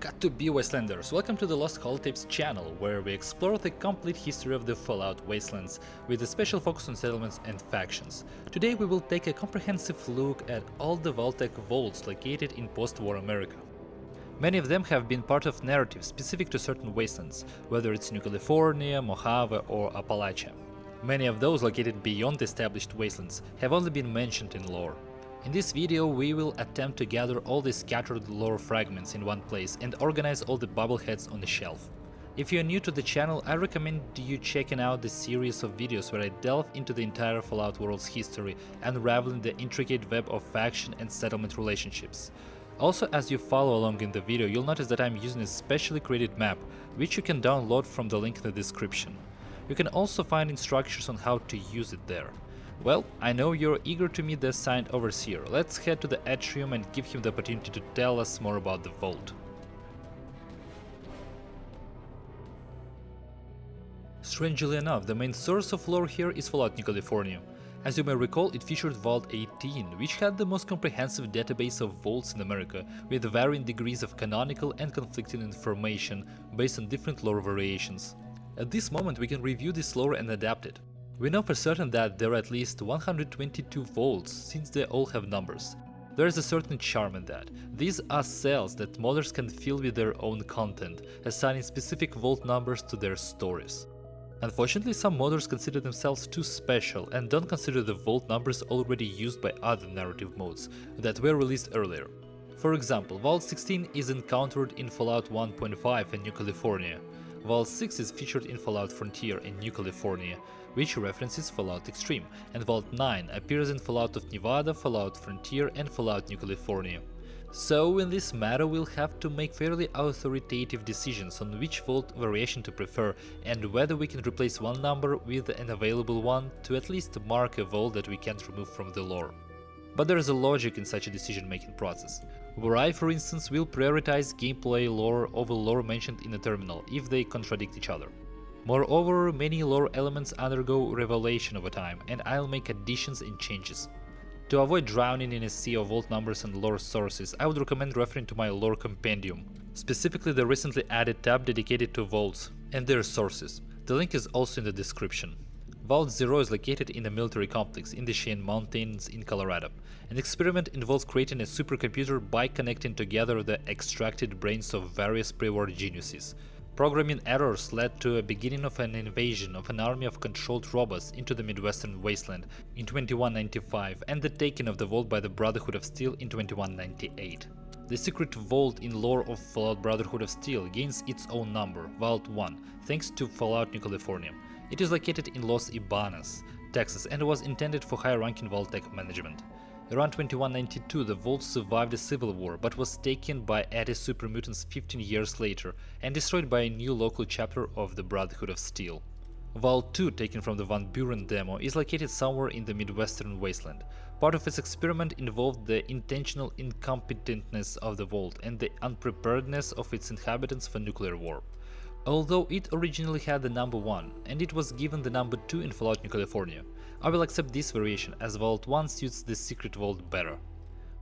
Got to be Wastelanders, welcome to the Lost Holotapes channel, where we explore the complete history of the Fallout Wastelands, with a special focus on settlements and factions. Today we will take a comprehensive look at all the Vaulttec vaults located in post-war America. Many of them have been part of narratives specific to certain wastelands, whether it's New California, Mojave or Appalachia. Many of those located beyond the established wastelands have only been mentioned in lore. In this video we will attempt to gather all the scattered lore fragments in one place and organize all the bubbleheads on the shelf. If you are new to the channel, I recommend you checking out the series of videos where I delve into the entire Fallout world's history, unraveling the intricate web of faction and settlement relationships. Also, as you follow along in the video, you'll notice that I'm using a specially created map, which you can download from the link in the description. You can also find instructions on how to use it there. Well, I know you're eager to meet the assigned overseer. Let's head to the atrium and give him the opportunity to tell us more about the vault. Strangely enough, the main source of lore here is Fallout New California. As you may recall, it featured Vault 18, which had the most comprehensive database of vaults in America, with varying degrees of canonical and conflicting information based on different lore variations. At this moment we can review this lore and adapt it. We know for certain that there are at least 122 vaults, since they all have numbers. There is a certain charm in that. These are cells that modders can fill with their own content, assigning specific vault numbers to their stories. Unfortunately, some modders consider themselves too special and don't consider the vault numbers already used by other narrative modes that were released earlier. For example, Vault 16 is encountered in Fallout 1.5 in New California. Vault 6 is featured in Fallout Frontier in New California, which references Fallout Extreme, and Vault 9 appears in Fallout of Nevada, Fallout Frontier and Fallout New California. So in this matter we'll have to make fairly authoritative decisions on which vault variation to prefer and whether we can replace one number with an available one to at least mark a vault that we can't remove from the lore. But there is a logic in such a decision-making process, where I, for instance, will prioritize gameplay lore over lore mentioned in a terminal if they contradict each other. Moreover, many lore elements undergo revelation over time, and I'll make additions and changes. To avoid drowning in a sea of vault numbers and lore sources, I would recommend referring to my lore compendium, specifically the recently added tab dedicated to vaults and their sources. The link is also in the description. Vault 0 is located in a military complex in the Cheyenne Mountains in Colorado. An experiment involves creating a supercomputer by connecting together the extracted brains of various pre-war geniuses. Programming errors led to a beginning of an invasion of an army of controlled robots into the Midwestern wasteland in 2195 and the taking of the vault by the Brotherhood of Steel in 2198. The secret vault in lore of Fallout Brotherhood of Steel gains its own number, Vault 1, thanks to Fallout New California. It is located in Los Ibanos, Texas, and was intended for high-ranking Vaulttec management. Around 2192 the vault survived a civil war, but was taken by anti-super mutants 15 years later and destroyed by a new local chapter of the Brotherhood of Steel. Vault 2, taken from the Van Buren demo, is located somewhere in the Midwestern wasteland. Part of its experiment involved the intentional incompetentness of the vault and the unpreparedness of its inhabitants for nuclear war. Although it originally had the number 1, and it was given the number 2 in Fallout New California, I will accept this variation as Vault 1 suits the secret vault better.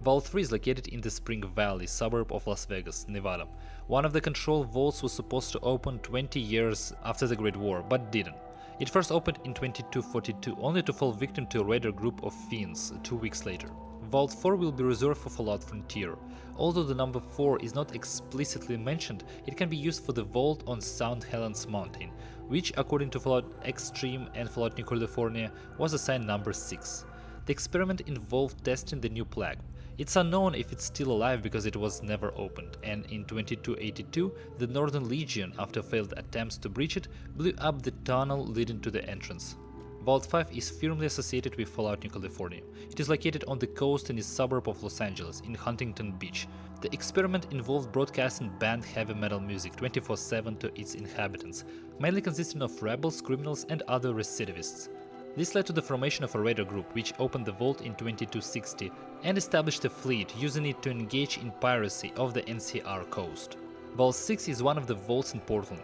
Vault 3 is located in the Spring Valley suburb of Las Vegas, Nevada. One of the control vaults was supposed to open 20 years after the Great War, but didn't. It first opened in 2242, only to fall victim to a raider group of fiends 2 weeks later. Vault 4 will be reserved for Fallout Frontier. Although the number 4 is not explicitly mentioned, it can be used for the vault on St. Helens Mountain, which, according to Fallout Extreme and Fallout New California, was assigned number 6. The experiment involved testing the new plague. It's unknown if it's still alive because it was never opened, and in 2282 the Northern Legion, after failed attempts to breach it, blew up the tunnel leading to the entrance. Vault 5 is firmly associated with Fallout New California. It is located on the coast in the suburb of Los Angeles, in Huntington Beach. The experiment involved broadcasting banned heavy metal music 24/7 to its inhabitants, mainly consisting of rebels, criminals and other recidivists. This led to the formation of a raider group, which opened the vault in 2260 and established a fleet, using it to engage in piracy off the NCR coast. Vault 6 is one of the vaults in Portland.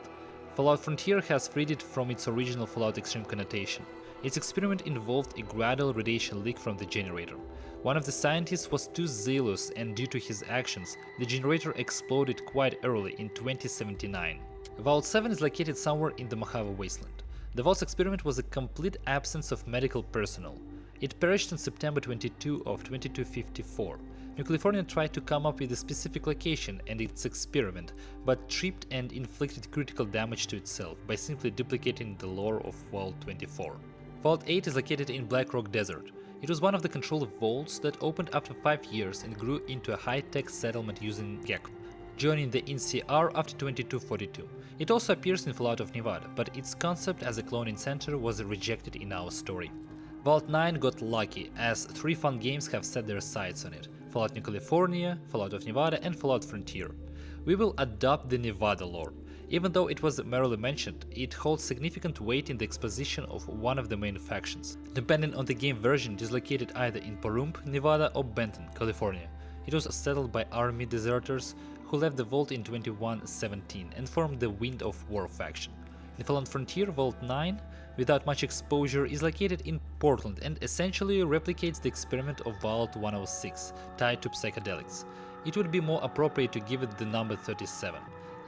Fallout Frontier has freed it from its original Fallout Extreme connotation. Its experiment involved a gradual radiation leak from the generator. One of the scientists was too zealous, and due to his actions, the generator exploded quite early in 2079. Vault 7 is located somewhere in the Mojave Wasteland. The Vault's experiment was a complete absence of medical personnel. It perished on September 22 of 2254. New California tried to come up with a specific location and its experiment, but tripped and inflicted critical damage to itself by simply duplicating the lore of Vault 24. Vault 8 is located in Black Rock Desert. It was one of the controlled vaults that opened after 5 years and grew into a high-tech settlement using GEC, joining the NCR after 2242. It also appears in Fallout of Nevada, but its concept as a cloning center was rejected in our story. Vault 9 got lucky, as 3 fun games have set their sights on it: Fallout New California, Fallout of Nevada, and Fallout Frontier. We will adopt the Nevada lore. Even though it was merely mentioned, it holds significant weight in the exposition of one of the main factions. Depending on the game version, it is located either in Pahrump, Nevada, or Benton, California. It was settled by army deserters who left the Vault in 2117 and formed the Wind of War faction. In Fallout Frontier, Vault 9, without much exposure, is located in Portland and essentially replicates the experiment of Vault 106, tied to psychedelics. It would be more appropriate to give it the number 37.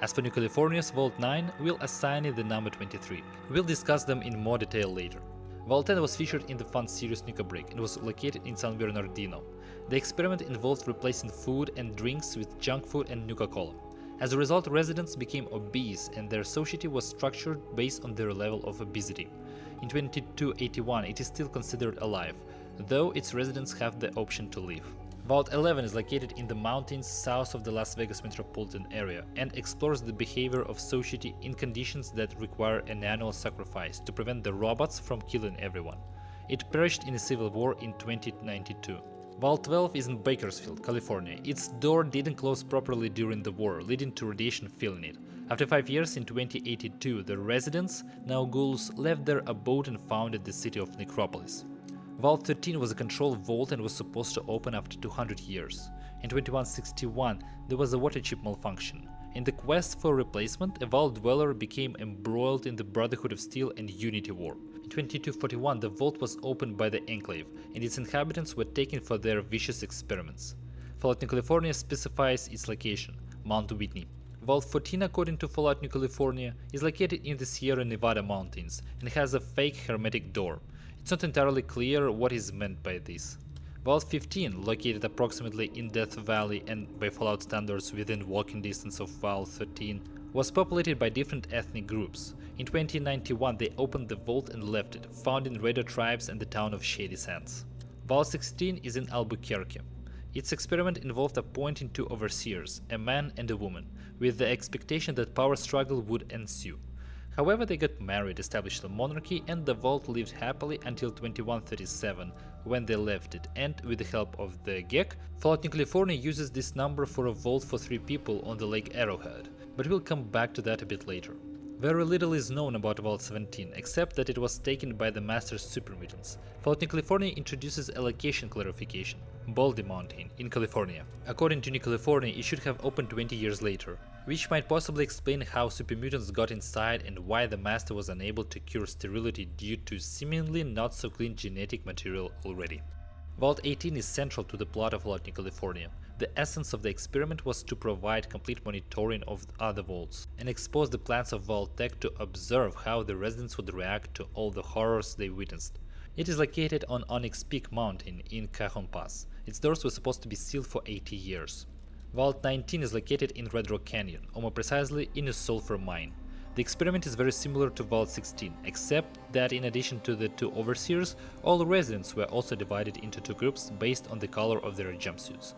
As for New California's Vault 9, we'll assign it the number 23. We'll discuss them in more detail later. Vault 10 was featured in the fun series Nuka Break and was located in San Bernardino. The experiment involved replacing food and drinks with junk food and Nuka-Cola. As a result, residents became obese and their society was structured based on their level of obesity. In 2281, it is still considered alive, though its residents have the option to leave. Vault 11 is located in the mountains south of the Las Vegas metropolitan area and explores the behavior of society in conditions that require an annual sacrifice to prevent the robots from killing everyone. It perished in a civil war in 2092. Vault 12 is in Bakersfield, California. Its door didn't close properly during the war, leading to radiation filling it. After 5 years in 2082, the residents, now ghouls, left their abode and founded the city of Necropolis. Vault 13 was a controlled vault and was supposed to open after 200 years. In 2161, there was a water chip malfunction. In the quest for replacement, a vault dweller became embroiled in the Brotherhood of Steel and Unity War. In 2241, the vault was opened by the Enclave, and its inhabitants were taken for their vicious experiments. Fallout New California specifies its location, Mount Whitney. Vault 14, according to Fallout New California, is located in the Sierra Nevada mountains and has a fake hermetic door. It's not entirely clear what is meant by this. Vault 15, located approximately in Death Valley and by Fallout standards within walking distance of Vault 13, was populated by different ethnic groups. In 2091, they opened the vault and left it, founding Raider tribes and the town of Shady Sands. Vault 16 is in Albuquerque. Its experiment involved appointing 2 overseers, a man and a woman, with the expectation that power struggle would ensue. However, they got married, established a monarchy, and the vault lived happily until 2137, when they left it, and with the help of the GEC, Fallout New California uses this number for a vault for 3 people on the Lake Arrowhead, but we'll come back to that a bit later. Very little is known about Vault 17, except that it was taken by the Master Supermutants. Fallout New California introduces a location clarification, Baldy Mountain, in California. According to New California, it should have opened 20 years later, which might possibly explain how supermutants got inside and why the Master was unable to cure sterility due to seemingly not so clean genetic material already. Vault 18 is central to the plot of Fallout New California. The essence of the experiment was to provide complete monitoring of other vaults and expose the plans of Vaulttec to observe how the residents would react to all the horrors they witnessed. It is located on Onyx Peak Mountain in Cajon Pass. Its doors were supposed to be sealed for 80 years. Vault 19 is located in Red Rock Canyon, or more precisely in a sulfur mine. The experiment is very similar to Vault 16, except that in addition to the 2 overseers, all residents were also divided into 2 groups based on the color of their jumpsuits.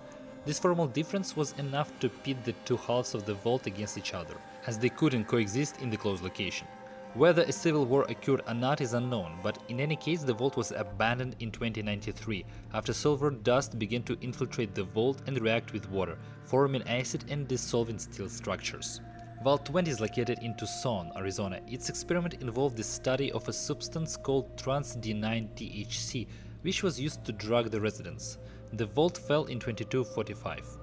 This formal difference was enough to pit the 2 halves of the vault against each other, as they couldn't coexist in the closed location. Whether a civil war occurred or not is unknown, but in any case the vault was abandoned in 2093 after sulfur dust began to infiltrate the vault and react with water, forming acid and dissolving steel structures. Vault 20 is located in Tucson, Arizona. Its experiment involved the study of a substance called trans-D9-THC, which was used to drug the residents. The vault fell in 2245.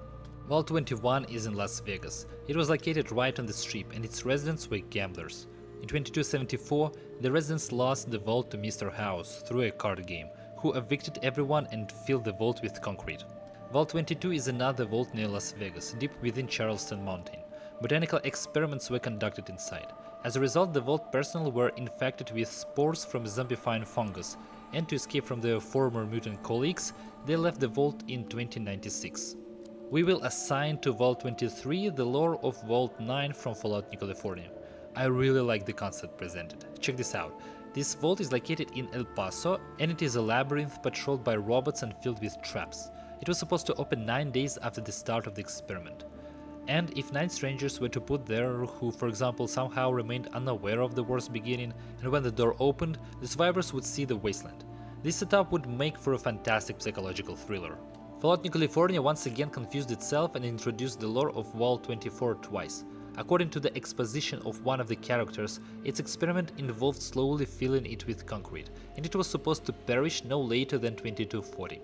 Vault 21 is in Las Vegas. It was located right on the strip and its residents were gamblers. In 2274, the residents lost the vault to Mr. House through a card game, who evicted everyone and filled the vault with concrete. Vault 22 is another vault near Las Vegas, deep within Charleston Mountain. Botanical experiments were conducted inside. As a result, the vault personnel were infected with spores from zombifying fungus, and to escape from their former mutant colleagues, they left the vault in 2096. We will assign to Vault 23 the lore of Vault 9 from Fallout New California. I really like the concept presented. Check this out. This vault is located in El Paso, and it is a labyrinth patrolled by robots and filled with traps. It was supposed to open 9 days after the start of the experiment. And if 9 strangers were to put there who, for example, somehow remained unaware of the war's beginning, and when the door opened, the survivors would see the wasteland. This setup would make for a fantastic psychological thriller. Fallout New California once again confused itself and introduced the lore of Vault 24 twice. According to the exposition of one of the characters, its experiment involved slowly filling it with concrete, and it was supposed to perish no later than 2240.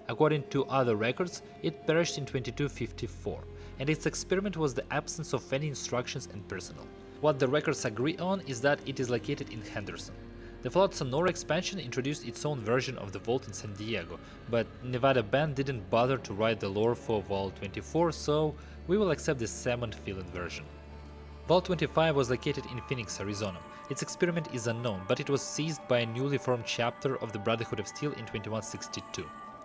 According to other records, it perished in 2254, and its experiment was the absence of any instructions and personnel. What the records agree on is that it is located in Henderson. The Fallout Sonora expansion introduced its own version of the vault in San Diego, but Nevada Band didn't bother to write the lore for Vault 24, so we will accept the cement-filled version. Vault 25 was located in Phoenix, Arizona. Its experiment is unknown, but it was seized by a newly formed chapter of the Brotherhood of Steel in 2162.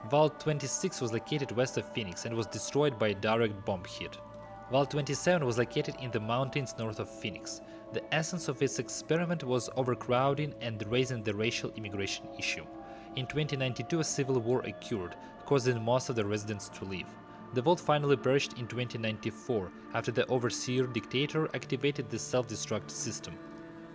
Vault 26 was located west of Phoenix and was destroyed by a direct bomb hit. Vault 27 was located in the mountains north of Phoenix. The essence of its experiment was overcrowding and raising the racial immigration issue. In 2092, a civil war occurred, causing most of the residents to leave. The vault finally perished in 2094 after the Overseer dictator activated the self-destruct system.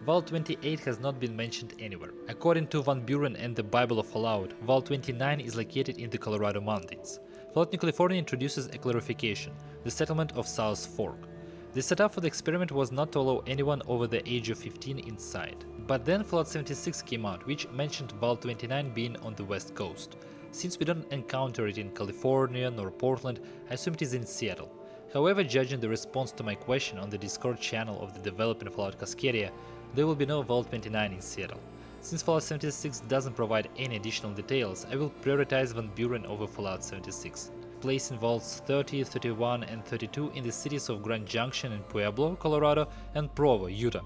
Vault 28 has not been mentioned anywhere. According to Van Buren and the Bible of Fallout, Vault 29 is located in the Colorado mountains. Fallout New California introduces a clarification: the settlement of South Fork. The setup for the experiment was not to allow anyone over the age of 15 inside. But then Fallout 76 came out, which mentioned Vault 29 being on the west coast. Since we don't encounter it in California nor Portland, I assume it is in Seattle. However, judging the response to my question on the Discord channel of the developer Fallout Cascadia, there will be no Vault 29 in Seattle. Since Fallout 76 doesn't provide any additional details, I will prioritize Van Buren over Fallout 76, placing Vaults 30, 31, and 32 in the cities of Grand Junction and Pueblo, Colorado, and Provo, Utah.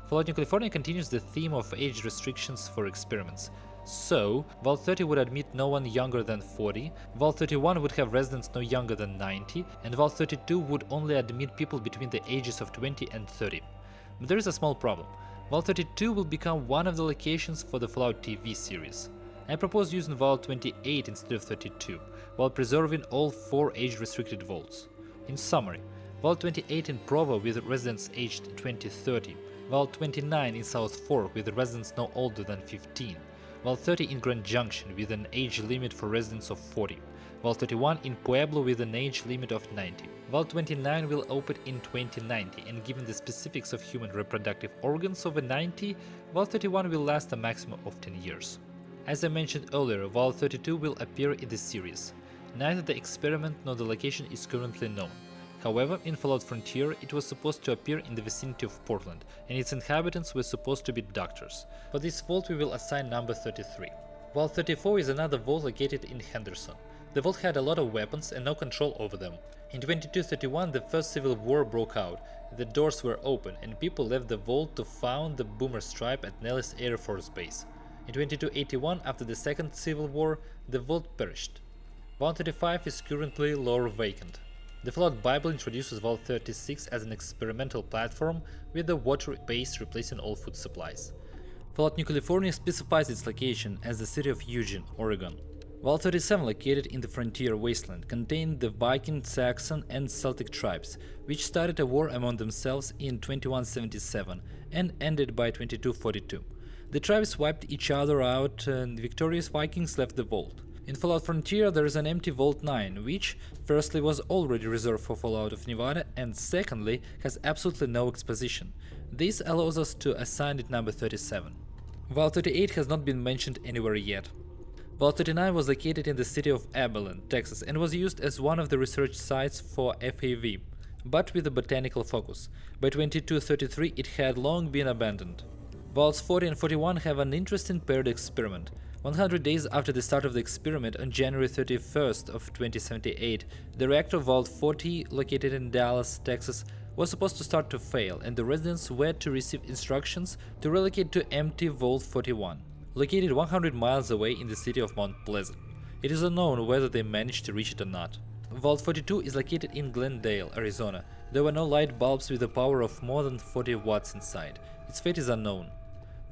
Fallout New California continues the theme of age restrictions for experiments. So, Vault 30 would admit no one younger than 40, Vault 31 would have residents no younger than 90, and Vault 32 would only admit people between the ages of 20 and 30. But there is a small problem. Vault 32 will become one of the locations for the Fallout TV series. I propose using Vault 28 instead of 32, while preserving all 4 age-restricted vaults. In summary, Vault 28 in Provo with residents aged 20-30, Vault 29 in South Fork with residents no older than 15, Vault 30 in Grand Junction with an age limit for residents of 40, Vault 31 in Pueblo with an age limit of 90. Vault 29 will open in 2090, and given the specifics of human reproductive organs over 90, Vault 31 will last a maximum of 10 years. As I mentioned earlier, Vault 32 will appear in the series. Neither the experiment nor the location is currently known. However, in Fallout Frontier, it was supposed to appear in the vicinity of Portland, and its inhabitants were supposed to be doctors. For this vault we will assign number 33. Vault 34 is another vault located in Henderson. The vault had a lot of weapons and no control over them. In 2231 the first civil war broke out, the doors were open and people left the vault to found the Boomer Stripe at Nellis Air Force Base. In 2281, after the second civil war, the vault perished. Vault 35 is currently lore vacant. The Fallout Bible introduces Vault 36 as an experimental platform with the water base replacing all food supplies. Fallout New California specifies its location as the city of Eugene, Oregon. Vault 37, located in the frontier wasteland, contained the Viking, Saxon, and Celtic tribes, which started a war among themselves in 2177 and ended by 2242. The tribes wiped each other out and victorious Vikings left the vault. In Fallout Frontier there is an empty Vault 9, which, firstly, was already reserved for Fallout of Nevada, and secondly, has absolutely no exposition. This allows us to assign it number 37. Vault 38 has not been mentioned anywhere yet. Vault 39 was located in the city of Abilene, Texas, and was used as one of the research sites for FAV. but with a botanical focus. By 2233 it had long been abandoned. Vaults 40 and 41 have an interesting paired experiment. 100 days after the start of the experiment, on January 31st of 2078, the reactor Vault 40, located in Dallas, Texas, was supposed to start to fail, and the residents were to receive instructions to relocate to empty Vault 41, located 100 miles away in the city of Mount Pleasant. It is unknown whether they managed to reach it or not. Vault 42 is located in Glendale, Arizona. There were no light bulbs with a power of more than 40 watts inside. Its fate is unknown.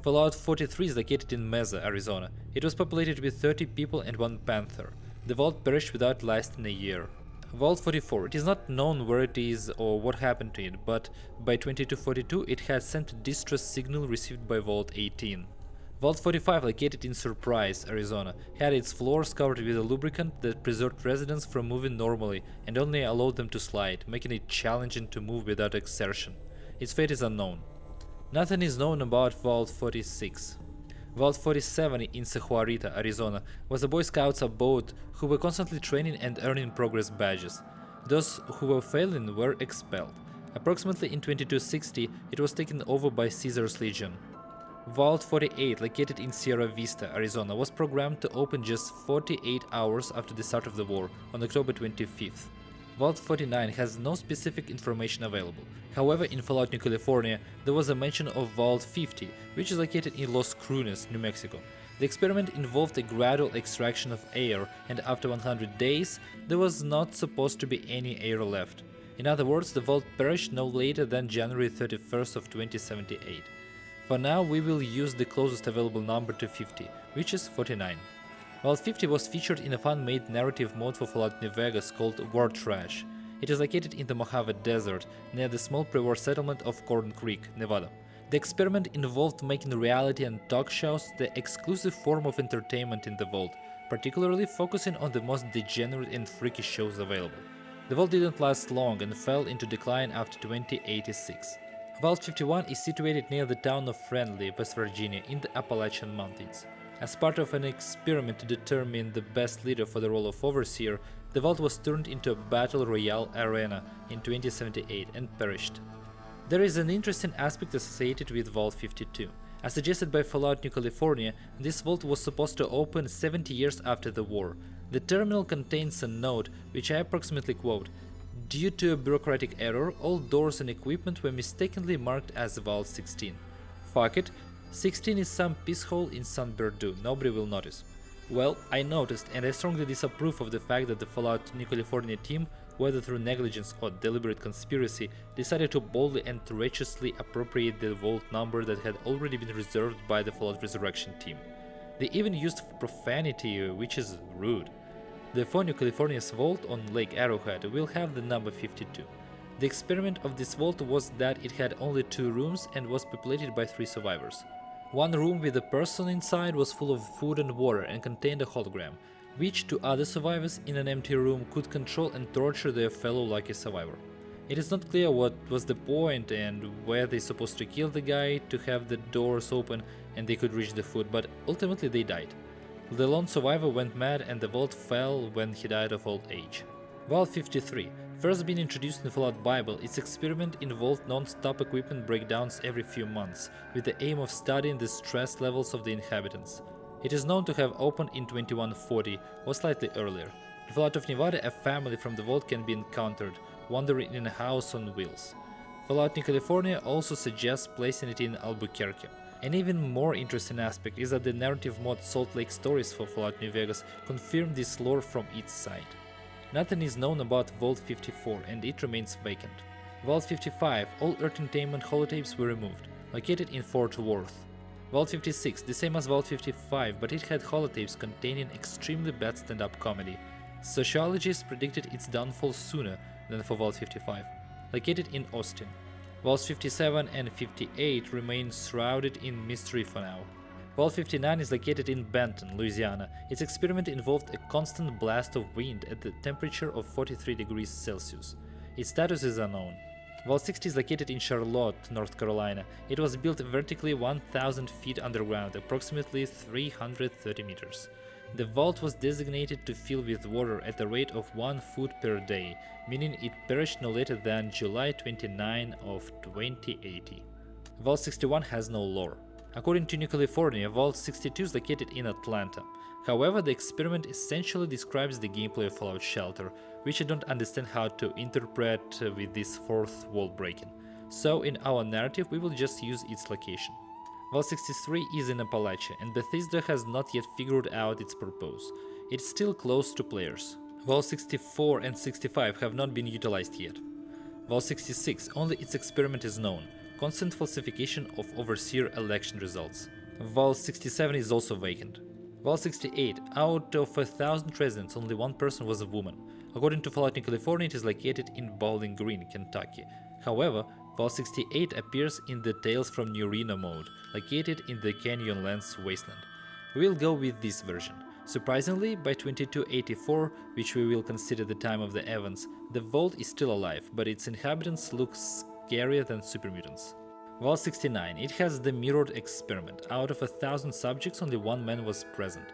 Fallout 43 is located in Mesa, Arizona. It was populated with 30 people and one panther. The vault perished without lasting a year. Vault 44, it is not known where it is or what happened to it, but by 2242 it had sent a distress signal received by Vault 18. Vault 45, located in Surprise, Arizona, had its floors covered with a lubricant that preserved residents from moving normally and only allowed them to slide, making it challenging to move without exertion. Its fate is unknown. Nothing is known about Vault 46. Vault 47 in Sahuarita, Arizona, was a Boy Scouts abode who were constantly training and earning progress badges. Those who were failing were expelled. Approximately in 2260, it was taken over by Caesar's Legion. Vault 48, located in Sierra Vista, Arizona, was programmed to open just 48 hours after the start of the war, on October 25th. Vault 49 has no specific information available. However, in Fallout New California, there was a mention of Vault 50, which is located in Los Cruces, New Mexico. The experiment involved a gradual extraction of air, and after 100 days, there was not supposed to be any air left. In other words, the vault perished no later than January 31st of 2078. For now, we will use the closest available number to 50, which is 49. Vault 50 was featured in a fan-made narrative mode for Fallout New Vegas called War Trash. It is located in the Mojave Desert, near the small pre-war settlement of Corn Creek, Nevada. The experiment involved making reality and talk shows the exclusive form of entertainment in the vault, particularly focusing on the most degenerate and freaky shows available. The vault didn't last long and fell into decline after 2086. Vault 51 is situated near the town of Friendly, West Virginia, in the Appalachian Mountains. As part of an experiment to determine the best leader for the role of Overseer, the vault was turned into a battle royale arena in 2078 and perished. There is an interesting aspect associated with Vault 52. As suggested by Fallout New California, this vault was supposed to open 70 years after the war. The terminal contains a note, which I approximately quote, "Due to a bureaucratic error, all doors and equipment were mistakenly marked as Vault 16. Fuck it, 16 is some pisshole in San Bernardino, nobody will notice." Well, I noticed, and I strongly disapprove of the fact that the Fallout New California team, whether through negligence or deliberate conspiracy, decided to boldly and treacherously appropriate the vault number that had already been reserved by the Fallout Resurrection team. They even used profanity, which is rude. The for New California's vault on Lake Arrowhead will have the number 52. The experiment of this vault was that it had only 2 rooms and was populated by 3 survivors. One room with a person inside was full of food and water and contained a hologram, which 2 other survivors in an empty room could control and torture their fellow lucky survivor. It is not clear what was the point and were they supposed to kill the guy to have the doors open and they could reach the food, but ultimately they died. The lone survivor went mad and the vault fell when he died of old age. Vault 53. First being introduced in the Fallout Bible, its experiment involved non-stop equipment breakdowns every few months, with the aim of studying the stress levels of the inhabitants. It is known to have opened in 2140, or slightly earlier. In Fallout of Nevada, a family from the vault can be encountered, wandering in a house on wheels. Fallout New California also suggests placing it in Albuquerque. An even more interesting aspect is that the narrative mod Salt Lake Stories for Fallout New Vegas confirmed this lore from its side. Nothing is known about Vault 54 and it remains vacant. Vault 55, all entertainment holotapes were removed, located in Fort Worth. Vault 56, the same as Vault 55, but it had holotapes containing extremely bad stand-up comedy. Sociologists predicted its downfall sooner than for Vault 55, located in Austin. Vaults 57 and 58 remain shrouded in mystery for now. Vault 59 is located in Benton, Louisiana. Its experiment involved a constant blast of wind at the temperature of 43 degrees Celsius. Its status is unknown. Vault 60 is located in Charlotte, North Carolina. It was built vertically 1,000 feet underground, approximately 330 meters. The vault was designated to fill with water at the rate of 1 foot per day, meaning it perished no later than July 29 of 2080. Vault 61 has no lore. According to New California, Vault 62 is located in Atlanta. However, the experiment essentially describes the gameplay of Fallout Shelter, which I don't understand how to interpret with this fourth wall breaking. So in our narrative we will just use its location. Vault 63 is in Appalachia, and Bethesda has not yet figured out its purpose. It's still close to players. Vault 64 and 65 have not been utilized yet. Vault 66, only its experiment is known. Constant falsification of overseer election results. Vault 67 is also vacant. Vault 68, out of 1,000 residents, only one person was a woman. According to Fallout New California, it is located in Bowling Green, Kentucky. However, Vault 68 appears in the Tales from New Reno mode, located in the Canyonlands wasteland. We will go with this version. Surprisingly, by 2284, which we will consider the time of the events, the vault is still alive, but its inhabitants look scarier than supermutants. Vault 69, it has the mirrored experiment. Out of 1,000 subjects, only one man was present.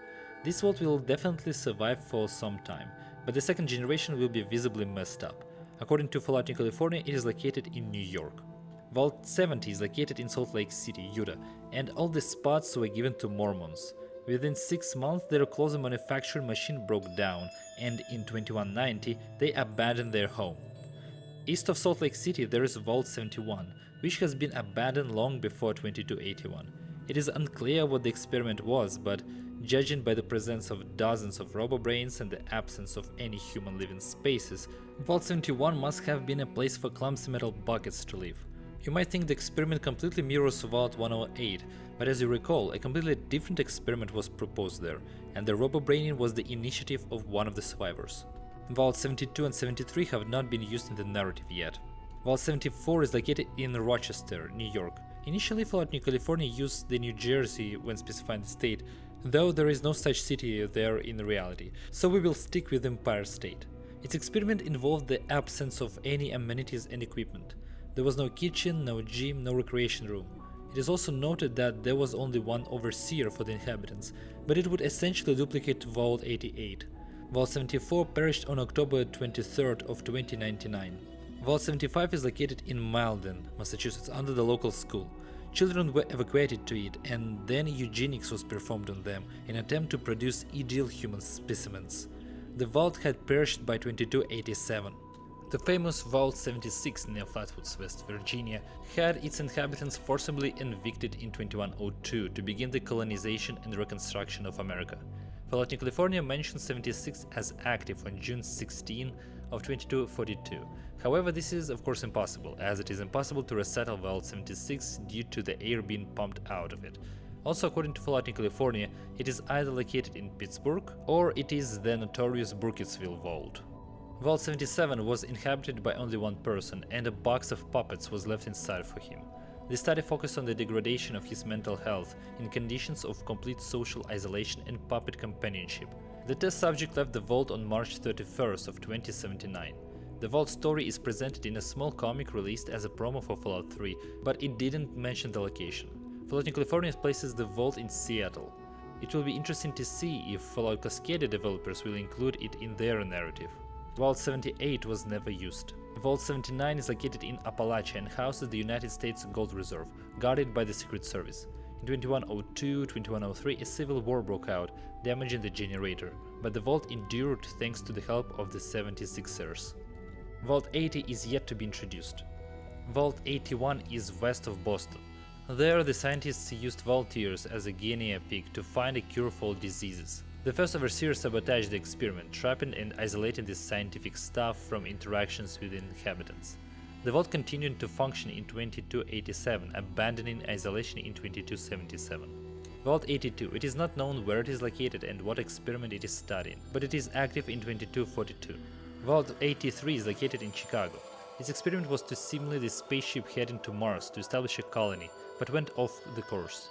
This vault will definitely survive for some time, but the second generation will be visibly messed up. According to Fallout New California, it is located in New York. Vault 70 is located in Salt Lake City, Utah, and all the spots were given to Mormons. Within 6 months, their clothing manufacturing machine broke down, and in 2190, they abandoned their home. East of Salt Lake City, there is Vault 71, which has been abandoned long before 2281. It is unclear what the experiment was, but judging by the presence of dozens of robo-brains and the absence of any human living spaces, Vault 71 must have been a place for clumsy metal buckets to live. You might think the experiment completely mirrors Vault 108, but as you recall, a completely different experiment was proposed there, and the robo-braining was the initiative of one of the survivors. Vault 72 and 73 have not been used in the narrative yet. Vault 74 is located in Rochester, New York. Initially, Fallout New California used the New Jersey when specifying the state, though there is no such city there in reality, so we will stick with Empire State. Its experiment involved the absence of any amenities and equipment. There was no kitchen, no gym, no recreation room. It is also noted that there was only one overseer for the inhabitants, but it would essentially duplicate Vault 88. Vault 74 perished on October 23rd of 2099. Vault 75 is located in Malden, Massachusetts, under the local school. Children were evacuated to it, and then eugenics was performed on them in an attempt to produce ideal human specimens. The vault had perished by 2287. The famous Vault 76 near Flatwoods, West Virginia, had its inhabitants forcibly evicted in 2102 to begin the colonization and reconstruction of America. Fallout New California mentions 76 as active on June 16 of 2242. However, this is of course impossible, as it is impossible to resettle Vault 76 due to the air being pumped out of it. Also, according to Fallout New California, it is either located in Pittsburgh or it is the notorious Burkittsville Vault. Vault 77 was inhabited by only one person, and a box of puppets was left inside for him. The study focused on the degradation of his mental health in conditions of complete social isolation and puppet companionship. The test subject left the vault on March 31st of 2079. The vault story is presented in a small comic released as a promo for Fallout 3, but it didn't mention the location. Fallout New California places the vault in Seattle. It will be interesting to see if Fallout Cascadia developers will include it in their narrative. Vault 78 was never used. Vault 79 is located in Appalachia and houses the United States Gold Reserve, guarded by the Secret Service. In 2102-2103, a civil war broke out, damaging the generator, but the vault endured thanks to the help of the 76ers. Vault 80 is yet to be introduced. Vault 81 is west of Boston. There, the scientists used volunteers as a guinea pig to find a cure for all diseases. The first overseer sabotaged the experiment, trapping and isolating this scientific staff from interactions with the inhabitants. The vault continued to function in 2287, abandoning isolation in 2277. Vault 82, it is not known where it is located and what experiment it is studying, but it is active in 2242. Vault 83 is located in Chicago. Its experiment was to simulate the spaceship heading to Mars to establish a colony, but went off the course.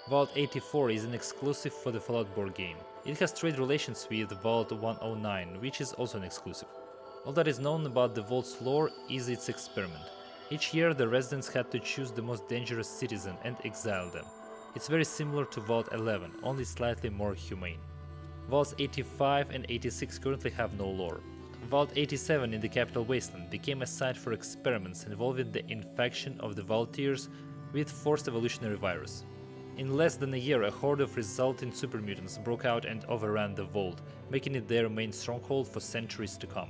Vault 84 is an exclusive for the Fallout board game. It has trade relations with Vault 109, which is also an exclusive. All that is known about the Vault's lore is its experiment. Each year the residents had to choose the most dangerous citizen and exile them. It's very similar to Vault 11, only slightly more humane. Vaults 85 and 86 currently have no lore. Vault 87 in the capital wasteland became a site for experiments involving the infection of the Vaultiers with forced evolutionary virus. In less than a year, a horde of resulting supermutants broke out and overran the vault, making it their main stronghold for centuries to come.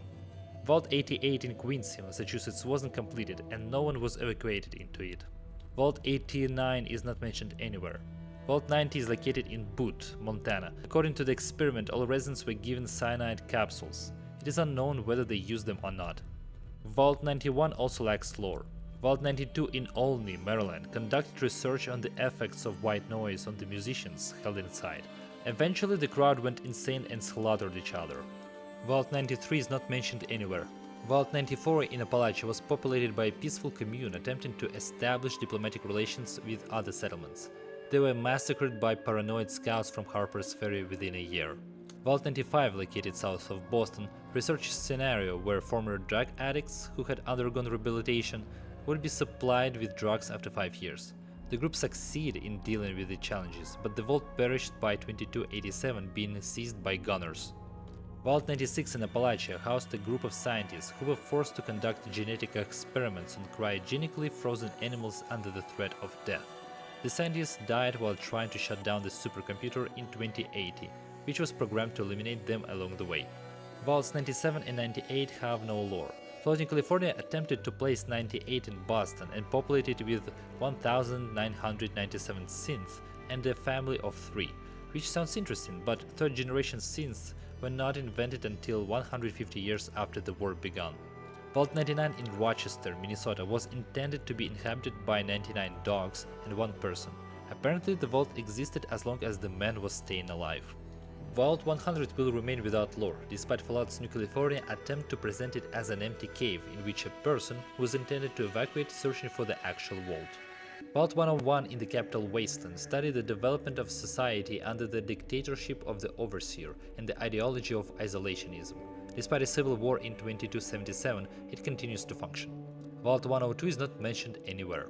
Vault 88 in Quincy, Massachusetts wasn't completed and no one was evacuated into it. Vault 89 is not mentioned anywhere. Vault 90 is located in Butte, Montana. According to the experiment, all residents were given cyanide capsules. It is unknown whether they used them or not. Vault 91 also lacks lore. Vault 92 in Olney, Maryland, conducted research on the effects of white noise on the musicians held inside. Eventually, the crowd went insane and slaughtered each other. Vault 93 is not mentioned anywhere. Vault 94 in Appalachia was populated by a peaceful commune attempting to establish diplomatic relations with other settlements. They were massacred by paranoid scouts from Harper's Ferry within a year. Vault 95, located south of Boston, researched a scenario where former drug addicts who had undergone rehabilitation would be supplied with drugs after 5 years. The group succeeded in dealing with the challenges, but the vault perished by 2287, being seized by gunners. Vault 96 in Appalachia housed a group of scientists who were forced to conduct genetic experiments on cryogenically frozen animals under the threat of death. The scientists died while trying to shut down the supercomputer in 2080, which was programmed to eliminate them along the way. Vaults 97 and 98 have no lore. Floating California attempted to place 98 in Boston and populate it with 1997 synths and a family of 3, which sounds interesting, but third-generation synths were not invented until 150 years after the war began. Vault 99 in Rochester, Minnesota was intended to be inhabited by 99 dogs and 1 person. Apparently the vault existed as long as the man was staying alive. Vault 100 will remain without lore, despite Fallout's New California attempt to present it as an empty cave in which a person was intended to evacuate searching for the actual vault. Vault 101 in the capital wasteland studied the development of society under the dictatorship of the Overseer and the ideology of isolationism. Despite a civil war in 2277, it continues to function. Vault 102 is not mentioned anywhere.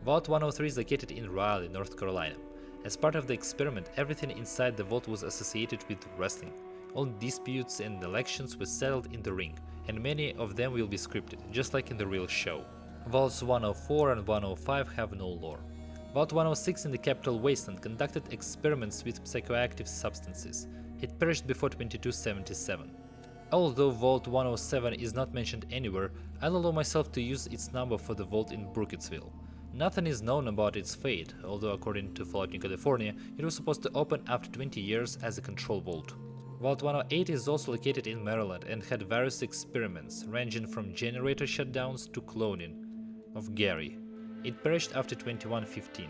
Vault 103 is located in Raleigh, North Carolina. As part of the experiment, everything inside the vault was associated with wrestling. All disputes and elections were settled in the ring, and many of them will be scripted, just like in the real show. Vaults 104 and 105 have no lore. Vault 106 in the capital wasteland conducted experiments with psychoactive substances. It perished before 2277. Although Vault 107 is not mentioned anywhere, I'll allow myself to use its number for the vault in Burkittsville. Nothing is known about its fate, although according to Fallout New California, it was supposed to open after 20 years as a control vault. Vault 108 is also located in Maryland and had various experiments, ranging from generator shutdowns to cloning of Gary. It perished after 2115.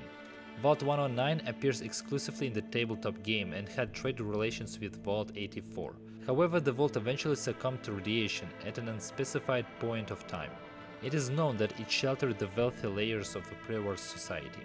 Vault 109 appears exclusively in the tabletop game and had trade relations with Vault 84. However, the vault eventually succumbed to radiation at an unspecified point of time. It is known that it sheltered the wealthy layers of a pre-war society.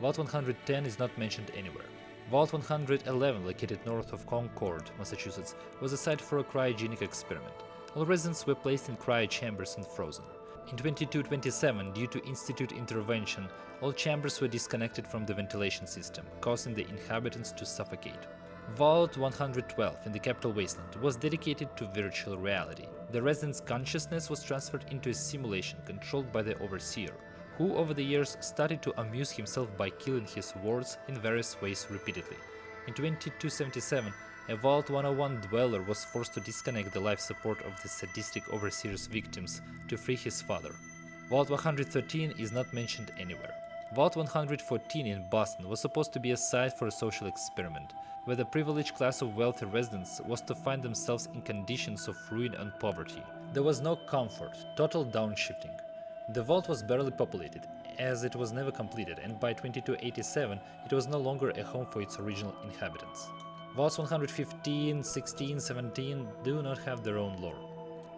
Vault 110 is not mentioned anywhere. Vault 111, located north of Concord, Massachusetts, was a site for a cryogenic experiment. All residents were placed in cryochambers and frozen. In 2227, due to Institute intervention, all chambers were disconnected from the ventilation system, causing the inhabitants to suffocate. Vault 112 in the capital wasteland was dedicated to virtual reality. The resident's consciousness was transferred into a simulation controlled by the Overseer, who over the years started to amuse himself by killing his wards in various ways repeatedly. In 2277, a Vault 101 dweller was forced to disconnect the life support of the sadistic Overseer's victims to free his father. Vault 113 is not mentioned anywhere. Vault 114 in Boston was supposed to be a site for a social experiment, where the privileged class of wealthy residents was to find themselves in conditions of ruin and poverty. There was no comfort, total downshifting. The vault was barely populated, as it was never completed, and by 2287 it was no longer a home for its original inhabitants. Vaults 115, 16, 17 do not have their own lore.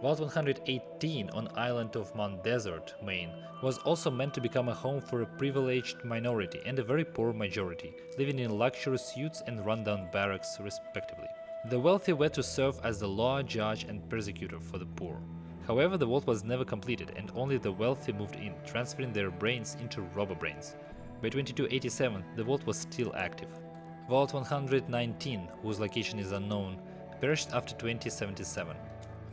Vault 118 on island of Mount Desert, Maine, was also meant to become a home for a privileged minority and a very poor majority, living in luxury suites and rundown barracks respectively. The wealthy were to serve as the law, judge and persecutor for the poor. However, the vault was never completed and only the wealthy moved in, transferring their brains into robo-brains. By 2287, the vault was still active. Vault 119, whose location is unknown, perished after 2077.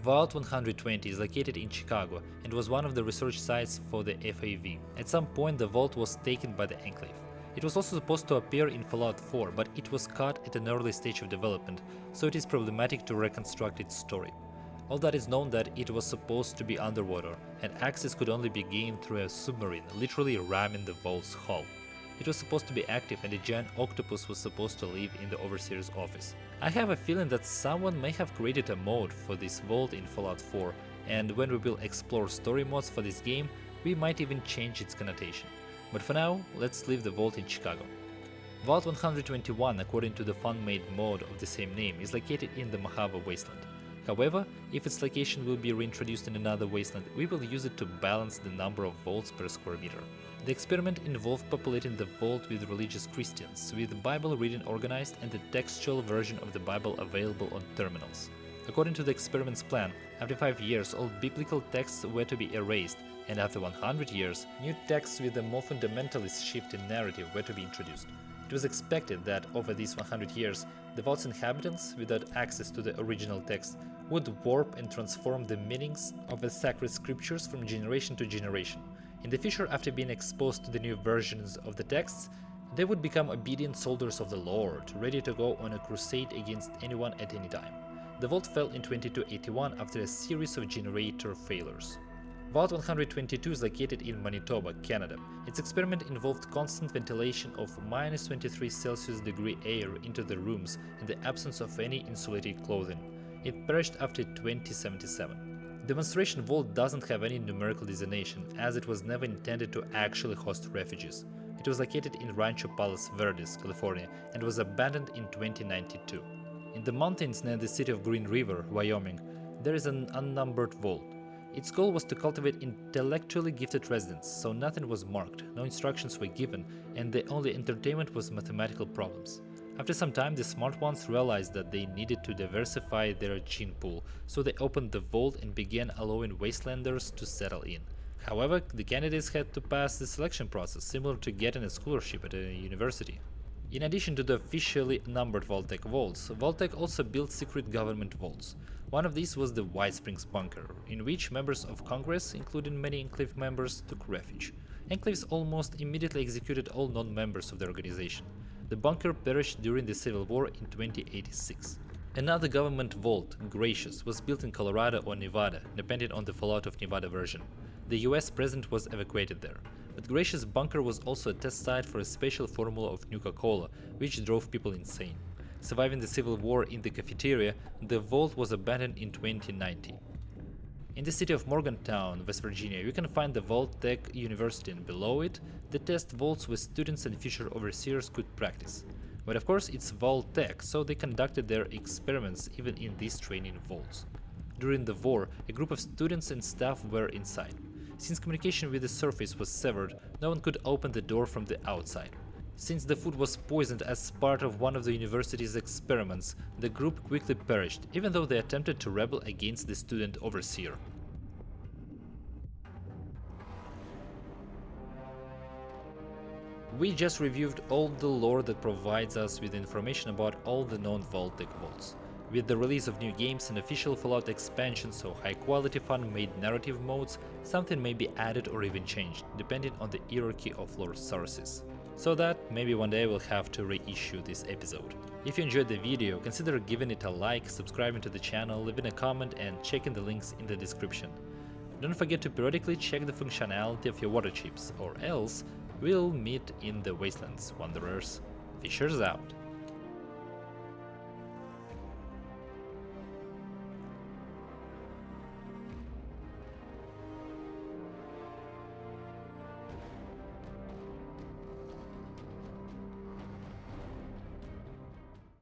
Vault 120 is located in Chicago and was one of the research sites for the FAV. At some point the vault was taken by the Enclave. It was also supposed to appear in Fallout 4, but it was cut at an early stage of development, so it is problematic to reconstruct its story. All that is known that it was supposed to be underwater, and access could only be gained through a submarine, literally ramming the vault's hull. It was supposed to be active and a giant octopus was supposed to live in the Overseer's office. I have a feeling that someone may have created a mod for this vault in Fallout 4, and when we will explore story mods for this game, we might even change its connotation. But for now, let's leave the vault in Chicago. Vault 121, according to the fan-made mod of the same name, is located in the Mojave Wasteland. However, if its location will be reintroduced in another wasteland, we will use it to balance the number of vaults per square meter. The experiment involved populating the vault with religious Christians, with Bible reading organized and the textual version of the Bible available on terminals. According to the experiment's plan, after 5 years all biblical texts were to be erased, and after 100 years, new texts with a more fundamentalist shift in narrative were to be introduced. It was expected that over these 100 years, the vault's inhabitants, without access to the original text, would warp and transform the meanings of the sacred scriptures from generation to generation. In the future, after being exposed to the new versions of the texts, they would become obedient soldiers of the Lord, ready to go on a crusade against anyone at any time. The vault fell in 2281 after a series of generator failures. Vault 122 is located in Manitoba, Canada. Its experiment involved constant ventilation of -23°C air into the rooms in the absence of any insulated clothing. It perished after 2077. Demonstration Vault doesn't have any numerical designation, as it was never intended to actually host refugees. It was located in Rancho Palos Verdes, California, and was abandoned in 2092. In the mountains near the city of Green River, Wyoming, there is an unnumbered vault. Its goal was to cultivate intellectually gifted residents, so nothing was marked, no instructions were given, and the only entertainment was mathematical problems. After some time, the smart ones realized that they needed to diversify their gene pool, so they opened the vault and began allowing wastelanders to settle in. However, the candidates had to pass the selection process, similar to getting a scholarship at a university. In addition to the officially numbered Vaulttec vaults, Vaulttec also built secret government vaults. One of these was the White Springs Bunker, in which members of Congress, including many Enclave members, took refuge. Enclaves almost immediately executed all non-members of the organization. The bunker perished during the Civil War in 2086. Another government vault, Gracious, was built in Colorado or Nevada, depending on the Fallout of Nevada version. The US president was evacuated there. But Gracious Bunker was also a test site for a special formula of Nuka-Cola, which drove people insane. Surviving the Civil War in the cafeteria, the vault was abandoned in 2090. In the city of Morgantown, West Virginia, you can find the Vaulttec University, and below it, the test vaults where students and future overseers could practice. But of course, it's Vaulttec, so they conducted their experiments even in these training vaults. During the war, a group of students and staff were inside. Since communication with the surface was severed, no one could open the door from the outside. Since the food was poisoned as part of one of the university's experiments, the group quickly perished, even though they attempted to rebel against the student overseer. We just reviewed all the lore that provides us with information about all the known Vaulttec vaults. With the release of new games and official Fallout expansions or high-quality fan-made narrative modes, something may be added or even changed, depending on the hierarchy of lore sources. So that maybe one day we'll have to reissue this episode. If you enjoyed the video, consider giving it a like, subscribing to the channel, leaving a comment and checking the links in the description. Don't forget to periodically check the functionality of your water chips, or else we'll meet in the wastelands, wanderers. Fishers out!